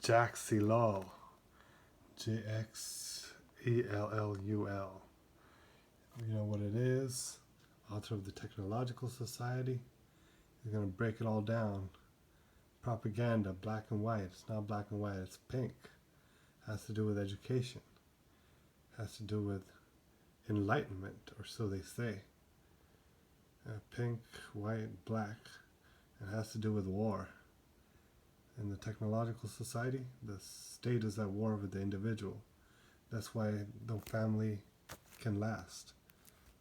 Jacques, Jxellul. You know what it is? Author of the Technological Society. He's going to break it all down. Propaganda, black and white. It's not black and white, it's pink. Has to do with education. Has to do with enlightenment, or so they say. Pink, white, black. It has to do with war. In the technological society, the state is at war with the individual. That's why the family can last,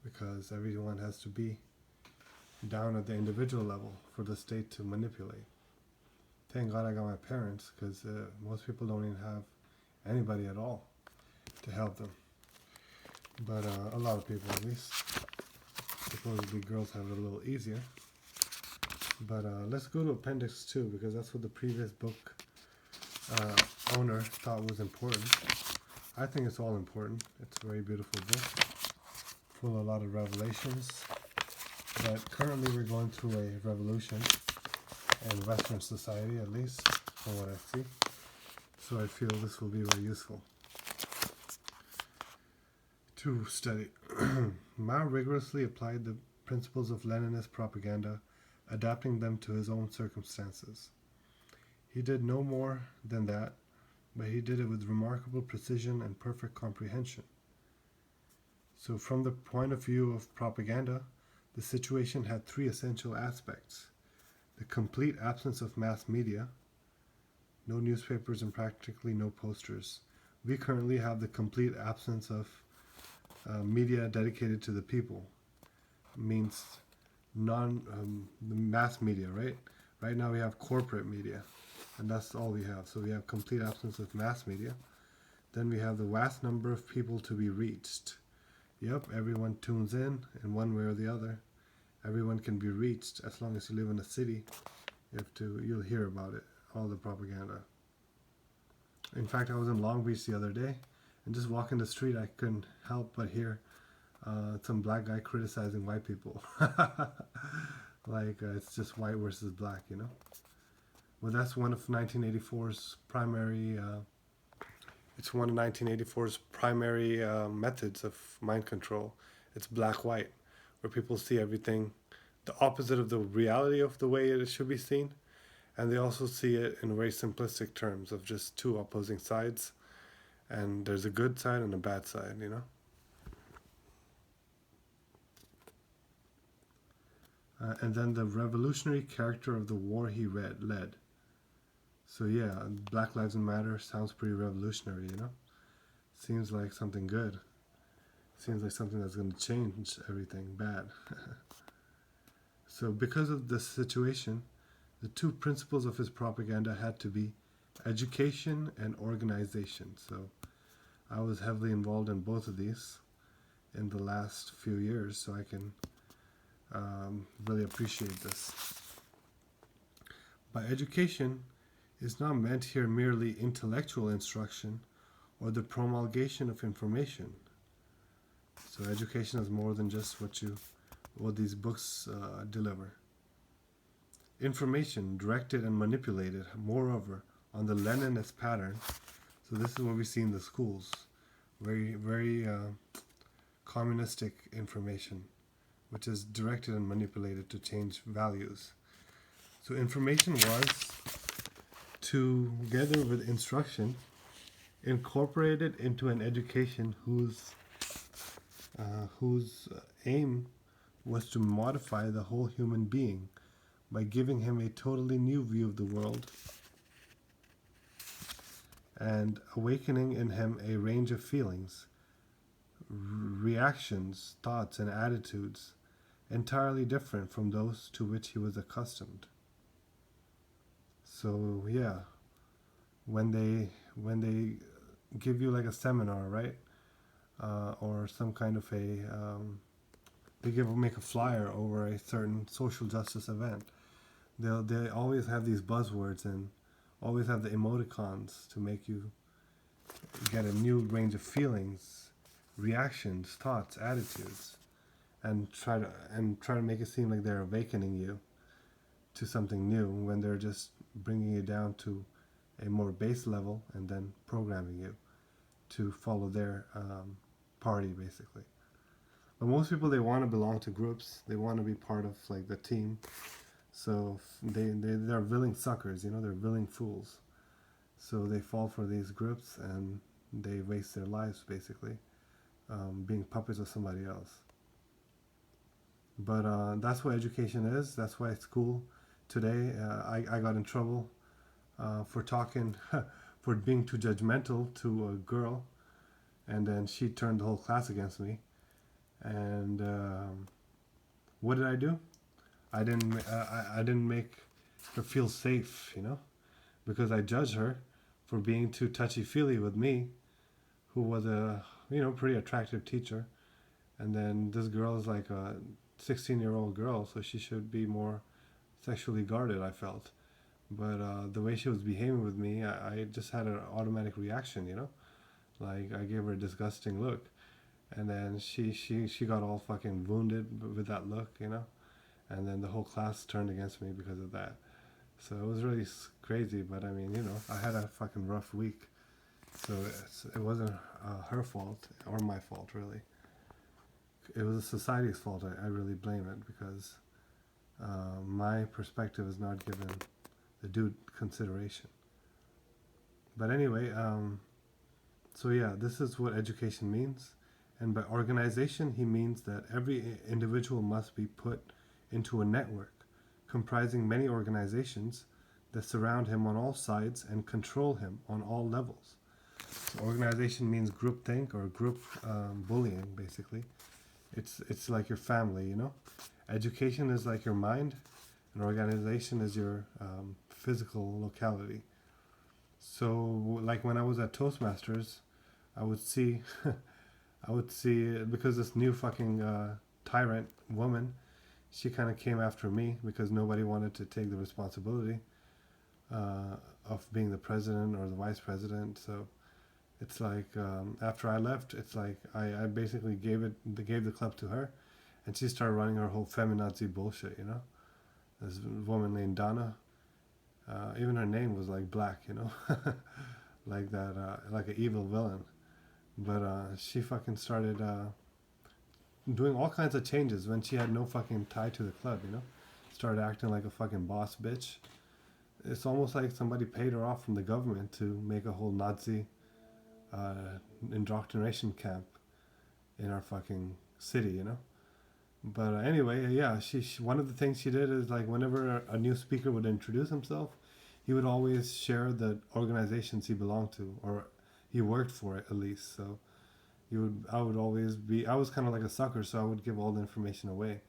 because everyone has to be down at the individual level for the state to manipulate. Thank God I got my parents, because most people don't even have anybody at all to help them. But a lot of people, at least. Supposedly girls have it a little easier. But let's go to Appendix 2, because that's what the previous book owner thought was important. I think it's all important. It's a very beautiful book, full of a lot of revelations. But currently we're going through a revolution in Western society, at least, from what I see. So I feel this will be very useful to study. Mao rigorously applied the principles of Leninist propaganda, adapting them to his own circumstances. He did no more than that, but he did it with remarkable precision and perfect comprehension. So from the point of view of propaganda, the situation had three essential aspects: the complete absence of mass media, no newspapers and practically no posters. We currently have the complete absence of media dedicated to the people. Means the mass media, right? Right now we have corporate media, and that's all we have. So we have complete absence of mass media. Then we have the vast number of people to be reached. Yep, everyone tunes in one way or the other. Everyone can be reached as long as you live in a city. You'll hear about it, all the propaganda. In fact, I was in Long Beach the other day, and just walking the street, I couldn't help but hear some black guy criticizing white people. It's just white versus black, you know? Well, that's one of 1984's primary methods of mind control. It's black-white, where people see everything the opposite of the reality of the way it should be seen, and they also see it in very simplistic terms of just two opposing sides, and there's a good side and a bad side, you know? And then the revolutionary character of the war he led. So yeah, Black Lives Matter sounds pretty revolutionary, you know? Seems like something good. Seems like something that's going to change everything bad. So because of this situation, the two principles of his propaganda had to be education and organization. So I was heavily involved in both of these in the last few years, so I can really appreciate this. By education is not meant here merely intellectual instruction or the promulgation of information. So education is more than just what these books deliver. Information directed and manipulated, moreover, on the Leninist pattern. So this is what we see in the schools. Very, very communistic information, which is directed and manipulated to change values. So information was, together with instruction, incorporated into an education whose aim was to modify the whole human being by giving him a totally new view of the world and awakening in him a range of feelings, reactions, thoughts, and attitudes entirely different from those to which he was accustomed. So yeah, when they give you like a seminar, right, or some kind of make a flyer over a certain social justice event, they always have these buzzwords and always have the emoticons to make you get a new range of feelings, reactions, thoughts, attitudes, and try to make it seem like they're awakening you to something new when they're just bringing you down to a more base level and then programming you to follow their party, basically. But most people, they want to belong to groups. They want to be part of like the team. So they're willing suckers, they're willing fools. So they fall for these groups and they waste their lives, basically, being puppets of somebody else. But that's what education is. That's why school today, I got in trouble for talking, for being too judgmental to a girl. And then she turned the whole class against me. And what did I do? I didn't make her feel safe, because I judged her for being too touchy-feely with me, who was a pretty attractive teacher. And then this girl is like a 16-year-old girl, so she should be more sexually guarded, I felt. But the way she was behaving with me, I just had an automatic reaction, like I gave her a disgusting look. And then she got all fucking wounded with that look, and then the whole class turned against me because of that. So it was really crazy. But I mean, I had a fucking rough week, so it wasn't her fault or my fault, really. It was the society's fault. I really blame it, because my perspective is not given the due consideration. But anyway, so yeah, this is what education means. And by organization, he means that every individual must be put into a network comprising many organizations that surround him on all sides and control him on all levels. So organization means groupthink or group bullying, basically. It's like your family, Education is like your mind, and organization is your physical locality. So, like when I was at Toastmasters, I would see, because this new fucking tyrant woman, she kind of came after me because nobody wanted to take the responsibility of being the president or the vice president. So it's like after I left, it's like I basically gave the club to her, and she started running her whole feminazi bullshit. This woman named Donna. Even her name was like black, like that, like an evil villain. But she fucking started doing all kinds of changes when she had no fucking tie to the club, Started acting like a fucking boss bitch. It's almost like somebody paid her off from the government to make a whole Nazi indoctrination camp in our fucking city, But anyway, yeah, she one of the things she did is like whenever a new speaker would introduce himself, he would always share the organizations he belonged to, or he worked for it at least. So I was kind of like a sucker, so I would give all the information away.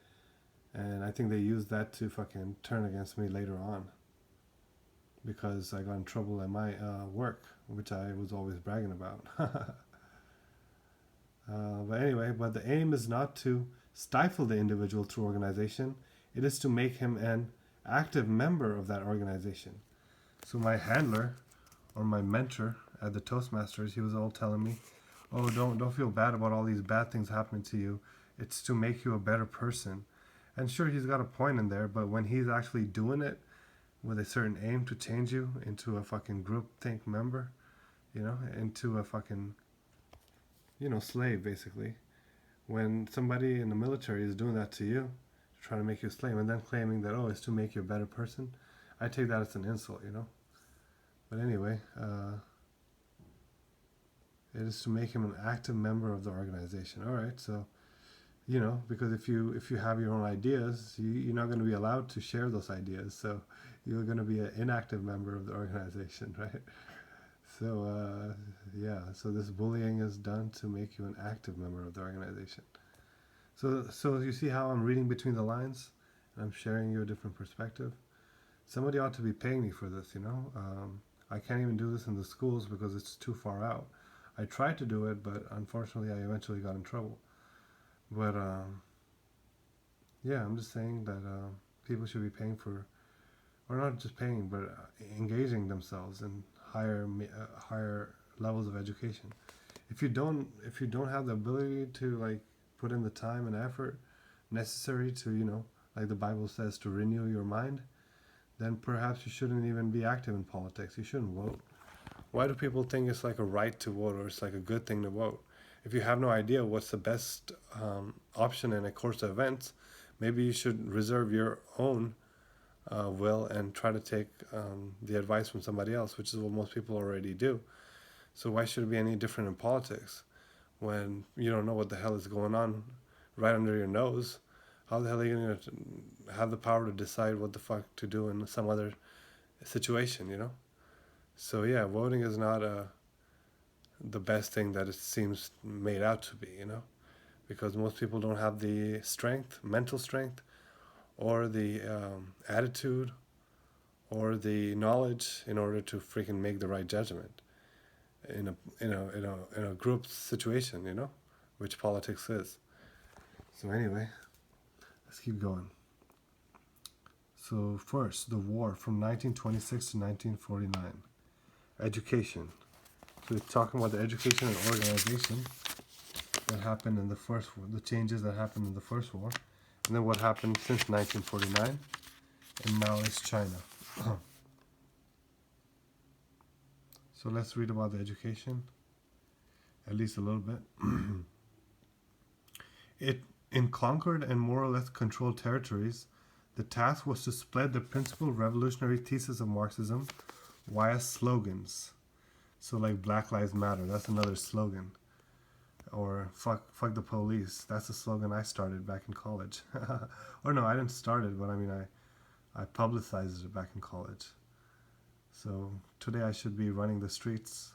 And I think they used that to fucking turn against me later on, because I got in trouble at my work, which I was always bragging about. But anyway, the aim is not to stifle the individual through organization. It is to make him an active member of that organization. So my handler, or my mentor at the Toastmasters, he was all telling me, "Oh, don't feel bad about all these bad things happening to you. It's to make you a better person." And sure, he's got a point in there, but when he's actually doing it with a certain aim to change you into a fucking groupthink member, into a fucking, slave, basically. When somebody in the military is doing that to you, trying to make you a slave, and then claiming that, oh, it's to make you a better person, I take that as an insult, But anyway, it is to make him an active member of the organization. All right, so, because if you have your own ideas, you're not going to be allowed to share those ideas. So you're going to be an inactive member of the organization, right? So, so this bullying is done to make you an active member of the organization. So you see how I'm reading between the lines, and I'm sharing you a different perspective. Somebody ought to be paying me for this, I can't even do this in the schools because it's too far out. I tried to do it, but unfortunately I eventually got in trouble. But, I'm just saying that people should be paying for, or not just paying, but engaging themselves in higher levels of education. If you don't have the ability to like put in the time and effort necessary to, like the Bible says, to renew your mind, then perhaps you shouldn't even be active in politics. You shouldn't vote. Why do people think it's like a right to vote or it's like a good thing to vote? If you have no idea what's the best option in a course of events, maybe you should reserve your own will and try to take the advice from somebody else, which is what most people already do. So why should it be any different in politics when you don't know what the hell is going on right under your nose? How the hell are you going to have the power to decide what the fuck to do in some other situation, you know? So yeah, voting is not the best thing that it seems made out to be, you know? Because most people don't have the strength, mental strength, or the attitude, or the knowledge in order to freaking make the right judgment in a group situation, you know, which politics is. So anyway, let's keep going. So first, the war from 1926 to 1949. Education. So we're talking about the education and organization that happened in the first war, the changes that happened in the first war, and then what happened since 1949 in Maoist China. So let's read about the education, at least a little bit. In conquered and more or less controlled territories, the task was to spread the principal revolutionary thesis of Marxism via slogans. So like Black Lives Matter, that's another slogan. Or fuck the police, that's a slogan I started back in college. Or no, I didn't start it, but I mean I publicized it back in college. So today I should be running the streets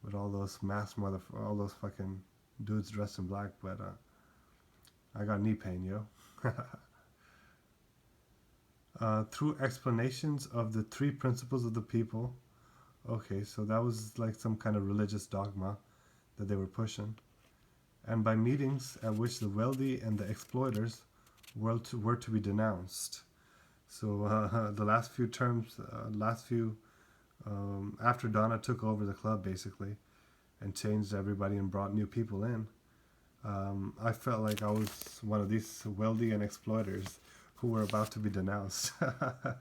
with all those all those fucking dudes dressed in black, but I got knee pain, yo. Through explanations of the three principles of the people. Okay, so that was like some kind of religious dogma that they were pushing. And by meetings at which the wealthy and the exploiters were to be denounced. So the last few terms, after Donna took over the club basically and changed everybody and brought new people in, I felt like I was one of these wealthy and exploiters who were about to be denounced. That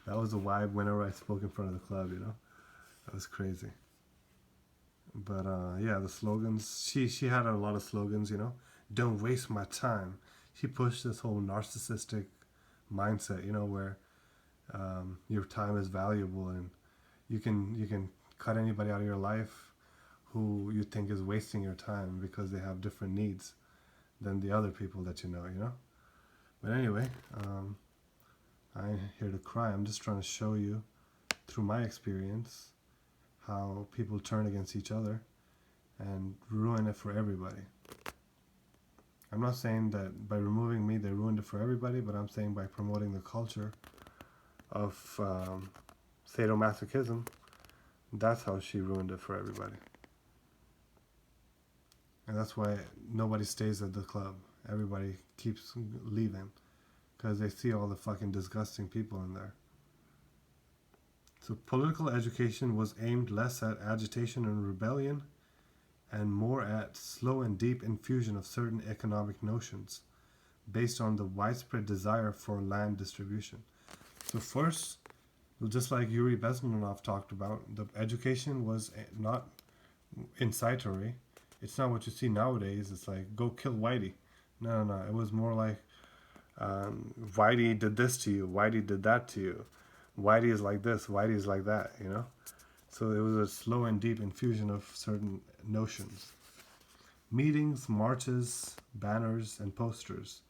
was the vibe whenever I spoke in front of the club, you know. That was crazy. But yeah, the slogans, she had a lot of slogans, you know. Don't waste my time. She pushed this whole narcissistic mindset, you know, where your time is valuable and you can cut anybody out of your life who you think is wasting your time because they have different needs than the other people that you know. But anyway, I ain't here to cry. I'm just trying to show you through my experience how people turn against each other and ruin it for everybody. I'm not saying that by removing me they ruined it for everybody, but I'm saying by promoting the culture of sadomasochism, that's how she ruined it for everybody. And that's why nobody stays at the club. Everybody keeps leaving because they see all the fucking disgusting people in there. So political education was aimed less at agitation and rebellion and more at slow and deep infusion of certain economic notions based on the widespread desire for land distribution. So first, just like Yuri Bezmenov talked about, the education was not incitatory. It's not what you see nowadays. It's like, go kill Whitey. No. It was more like, Whitey did this to you. Whitey did that to you. Whitey is like this. Whitey is like that, you know? So it was a slow and deep infusion of certain notions. Meetings, marches, banners, and posters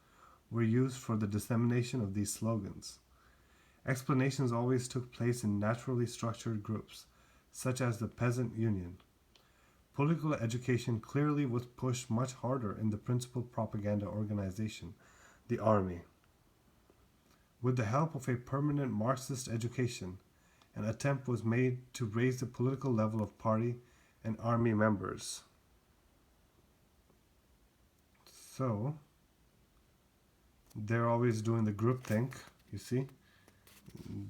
were used for the dissemination of these slogans. Explanations always took place in naturally structured groups, such as the Peasant Union. Political education clearly was pushed much harder in the principal propaganda organization, the army. With the help of a permanent Marxist education, an attempt was made to raise the political level of party and army members. So, they're always doing the groupthink, you see?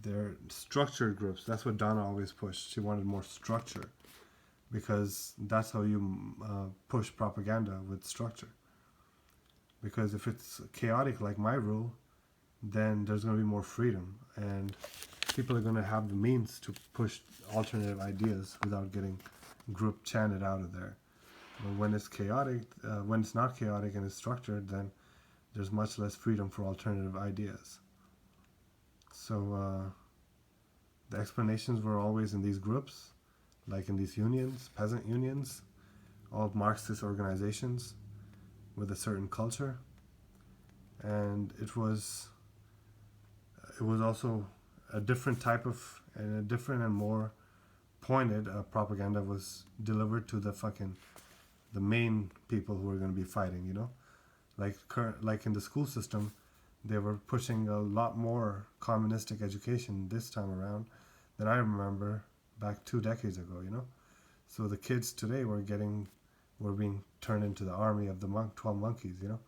They're structured groups. That's what Donna always pushed. She wanted more structure because that's how you push propaganda, with structure. Because if it's chaotic like my rule, then there's going to be more freedom, and people are going to have the means to push alternative ideas without getting group chanted out of there. But when it's chaotic, when it's not chaotic and it's structured, then there's much less freedom for alternative ideas. So the explanations were always in these groups, like in these unions, peasant unions, all Marxist organizations with a certain culture. And it was also a different type of, and a different and more pointed propaganda was delivered to the main people who were going to be fighting, you know? Like in the school system, they were pushing a lot more communistic education this time around than I remember back 2 decades ago, you know? So the kids today were being turned into the army of the 12 monkeys, you know?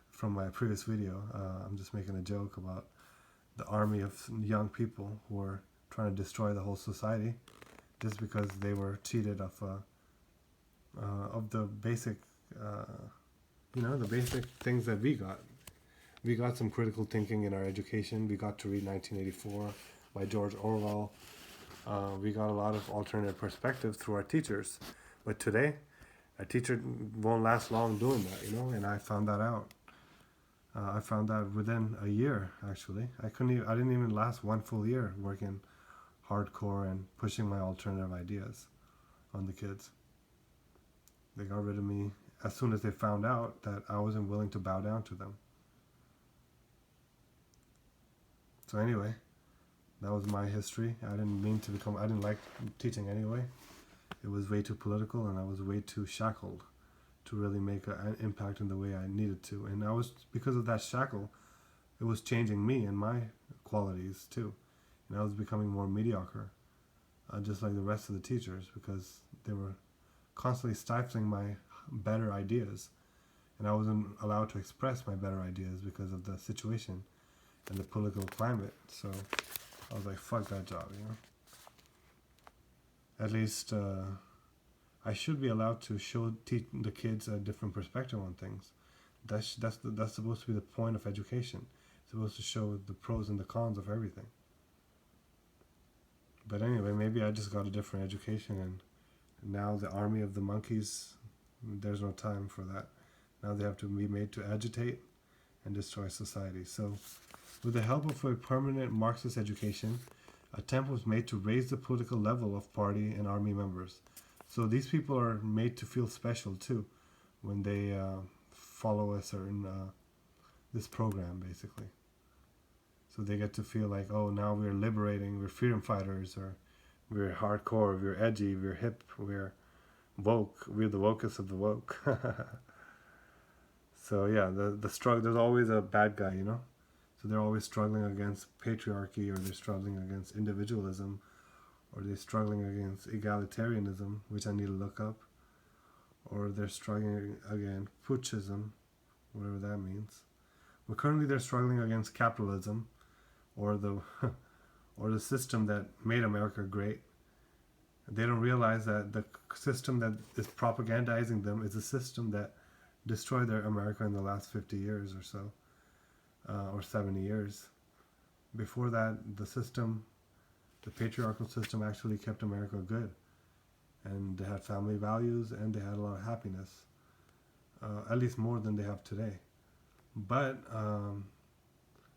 From my previous video, I'm just making a joke about the army of young people who were trying to destroy the whole society just because they were cheated of the basic, the basic things that we got. We got some critical thinking in our education. We got to read 1984 by George Orwell. We got a lot of alternative perspectives through our teachers. But today, a teacher won't last long doing that, you know, and I found that out. I found that within a year, actually. I didn't even last 1 full year working hardcore and pushing my alternative ideas on the kids. They got rid of me as soon as they found out that I wasn't willing to bow down to them. So anyway, that was my history. I didn't like teaching anyway. It was way too political, and I was way too shackled to really make an impact in the way I needed to. And because of that shackle, it was changing me and my qualities too. And I was becoming more mediocre, just like the rest of the teachers, because they were constantly stifling my better ideas. And I wasn't allowed to express my better ideas because of the situation and the political climate. So I was like, fuck that job, you know. At least I should be allowed to teach the kids a different perspective on things. That's supposed to be the point of education. It's supposed to show the pros and the cons of everything. But anyway, maybe I just got a different education, and now the army of the monkeys, there's no time for that. Now they have to be made to agitate and destroy society. So with the help of a permanent Marxist education, attempt was made to raise the political level of party and army members. So these people are made to feel special too when they follow a certain this program, basically. So they get to feel like, oh, now we're liberating, we're freedom fighters, or we're hardcore, we're edgy, we're hip, we're woke, we're the wokest of the woke. So yeah, the struggle, there's always a bad guy, you know? So they're always struggling against patriarchy, or they're struggling against individualism, or they're struggling against egalitarianism, which I need to look up, or they're struggling against putschism, whatever that means. But currently they're struggling against capitalism, or the system that made America great. They don't realize that the system that is propagandizing them is a system that destroyed their America in the last 50 years or so, or 70 years. Before that, the patriarchal system actually kept America good. And they had family values, and they had a lot of happiness, at least more than they have today. But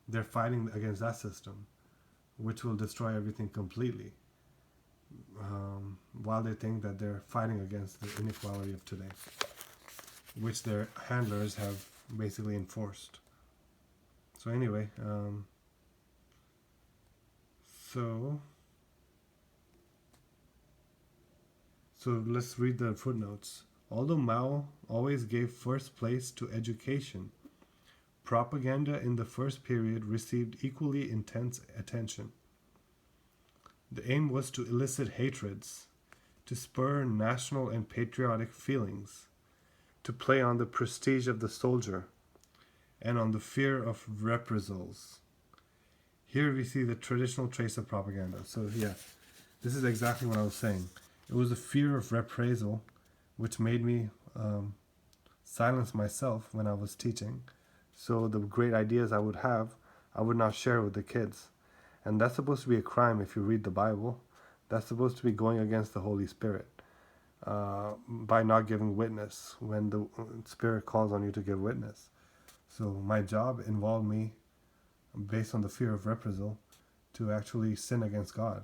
they're fighting against that system, which will destroy everything completely, while they think that they're fighting against the inequality of today, which their handlers have basically enforced. So anyway, so let's read the footnotes. Although Mao always gave first place to education, propaganda in the first period received equally intense attention. The aim was to elicit hatreds, to spur national and patriotic feelings, to play on the prestige of the soldier, and on the fear of reprisals. Here we see the traditional trace of propaganda. So yeah, this is exactly what I was saying. It was the fear of reprisal which made me silence myself when I was teaching, So the great ideas I would have, I would not share with the kids. And that's supposed to be a crime if you read the Bible. That's supposed to be going against the Holy Spirit by not giving witness when the Spirit calls on you to give witness. So my job involved me, based on the fear of reprisal, to actually sin against God.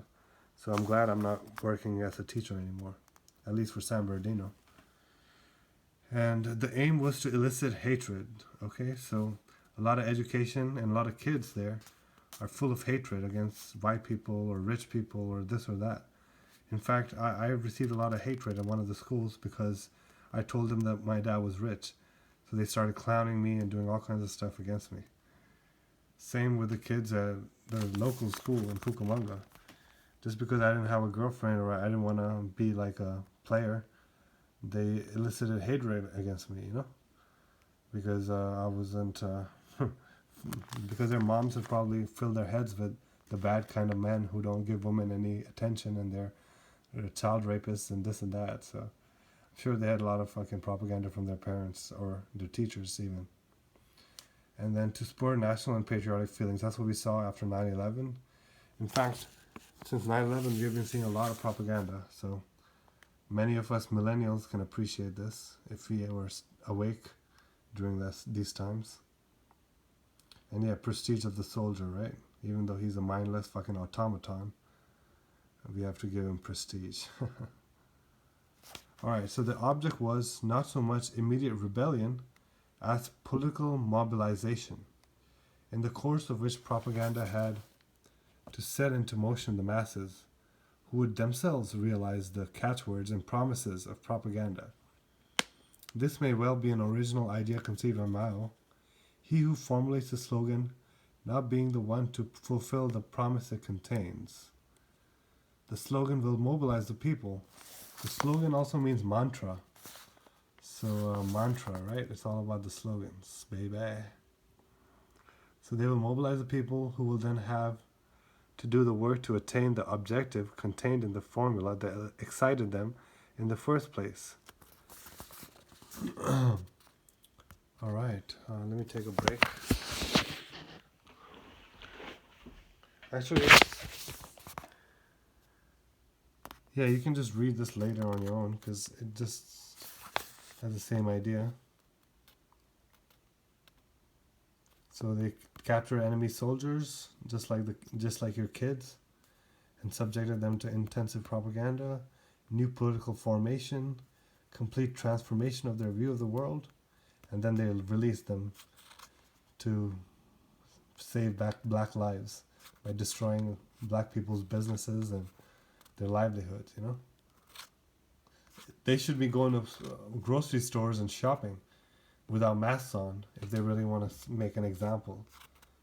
So I'm glad I'm not working as a teacher anymore, at least for San Bernardino. And the aim was to elicit hatred. Okay, so a lot of education and a lot of kids there are full of hatred against white people or rich people or this or that. In fact, I received a lot of hatred in one of the schools because I told them that my dad was rich. So they started clowning me and doing all kinds of stuff against me. Same with the kids at the local school in Cucamonga. Just because I didn't have a girlfriend or I didn't want to be like a player, they elicited hatred against me, because I wasn't, because their moms had probably filled their heads with the bad kind of men who don't give women any attention and they're child rapists and this and that. So I'm sure they had a lot of fucking propaganda from their parents or their teachers even. And then to spur national and patriotic feelings, that's what we saw after 9/11. In fact, since 9/11, we've been seeing a lot of propaganda. So many of us millennials can appreciate this if we were awake during these times. And yeah, prestige of the soldier, right? Even though he's a mindless fucking automaton, we have to give him prestige. Alright, so the object was not so much immediate rebellion as political mobilization, in the course of which propaganda had to set into motion the masses, who would themselves realize the catchwords and promises of propaganda. This may well be an original idea conceived by Mao, he who formulates the slogan not being the one to fulfill the promise it contains. The slogan will mobilize the people. The slogan also means mantra. So mantra, right? It's all about the slogans, baby. So they will mobilize the people who will then have to do the work to attain the objective contained in the formula that excited them in the first place. All right, let me take a break. Actually, yeah, you can just read this later on your own because it just has the same idea. So they capture enemy soldiers, just like your kids, and subjected them to intensive propaganda, new political formation, complete transformation of their view of the world, and then they'll release them to save back black lives by destroying black people's businesses and their livelihoods, They should be going to grocery stores and shopping without masks on if they really want to make an example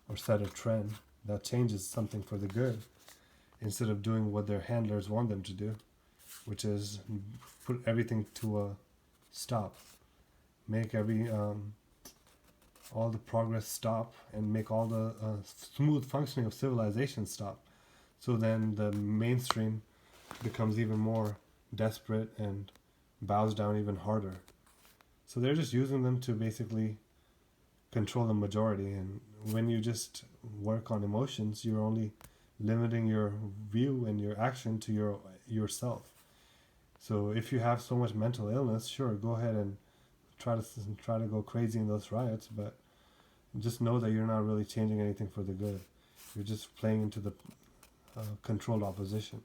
or set a trend that changes something for the good, instead of doing what their handlers want them to do, which is put everything to a stop, make all the progress stop, and make all the smooth functioning of civilization stop. So then the mainstream becomes even more desperate and bows down even harder. So they're just using them to basically control the majority. And when you just work on emotions, you're only limiting your view and your action to yourself. So if you have so much mental illness, sure, go ahead and try to go crazy in those riots, but just know that you're not really changing anything for the good. You're just playing into the controlled opposition,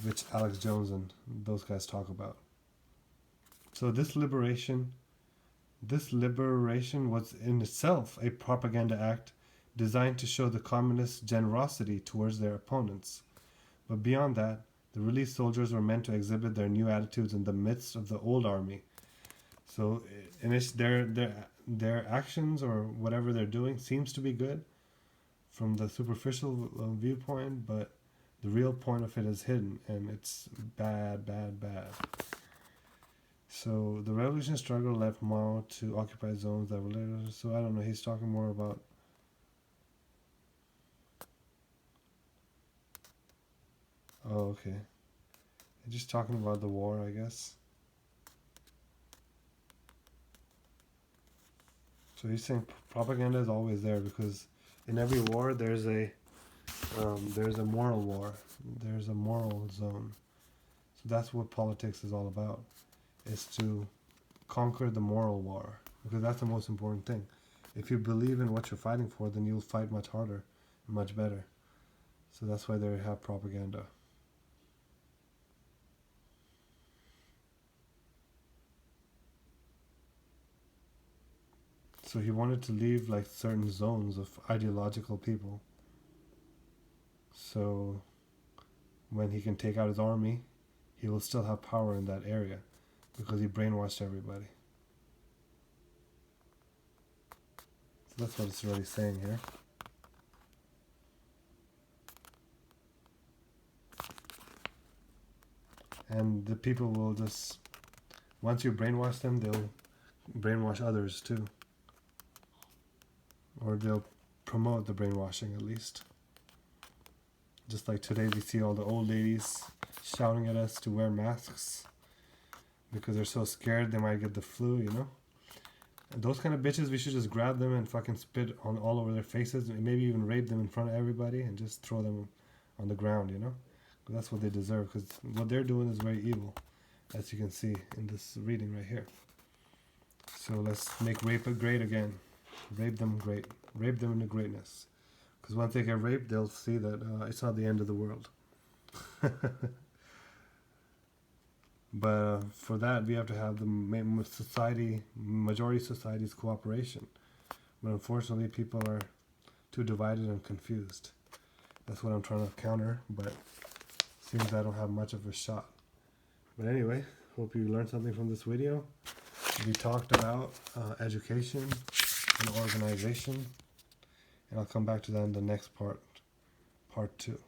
which Alex Jones and those guys talk about. So this liberation was in itself a propaganda act designed to show the communists' generosity towards their opponents. But beyond that, the released soldiers were meant to exhibit their new attitudes in the midst of the old army. So their actions or whatever they're doing seems to be good from the superficial viewpoint, but the real point of it is hidden, and it's bad, bad, bad. So the revolution struggle left Mao to occupy zones that were later. So I don't know. He's talking more about. Oh, okay. He's just talking about the war, I guess. So he's saying propaganda is always there because in every war there's a moral war, there's a moral zone. So that's what politics is all about, is to conquer the moral war, because that's the most important thing. If you believe in what you're fighting for, then you'll fight much harder and much better. So that's why they have propaganda. So he wanted to leave like certain zones of ideological people. So when he can take out his army, he will still have power in that area because he brainwashed everybody. So that's what it's really saying here. And the people will just, once you brainwash them, they'll brainwash others too. Or they'll promote the brainwashing at least. Just like today we see all the old ladies shouting at us to wear masks because they're so scared they might get the flu, you know? And those kind of bitches, we should just grab them and fucking spit on all over their faces and maybe even rape them in front of everybody and just throw them on the ground, you know? That's what they deserve, because what they're doing is very evil, as you can see in this reading right here. So let's make rape great again. Rape them great. Rape them into greatness. Because once they get raped, they'll see that it's not the end of the world. But for that, we have to have the majority society's cooperation. But unfortunately, people are too divided and confused. That's what I'm trying to counter, but seems I don't have much of a shot. But anyway, hope you learned something from this video. We talked about education and organization, and I'll come back to that in the next part 2.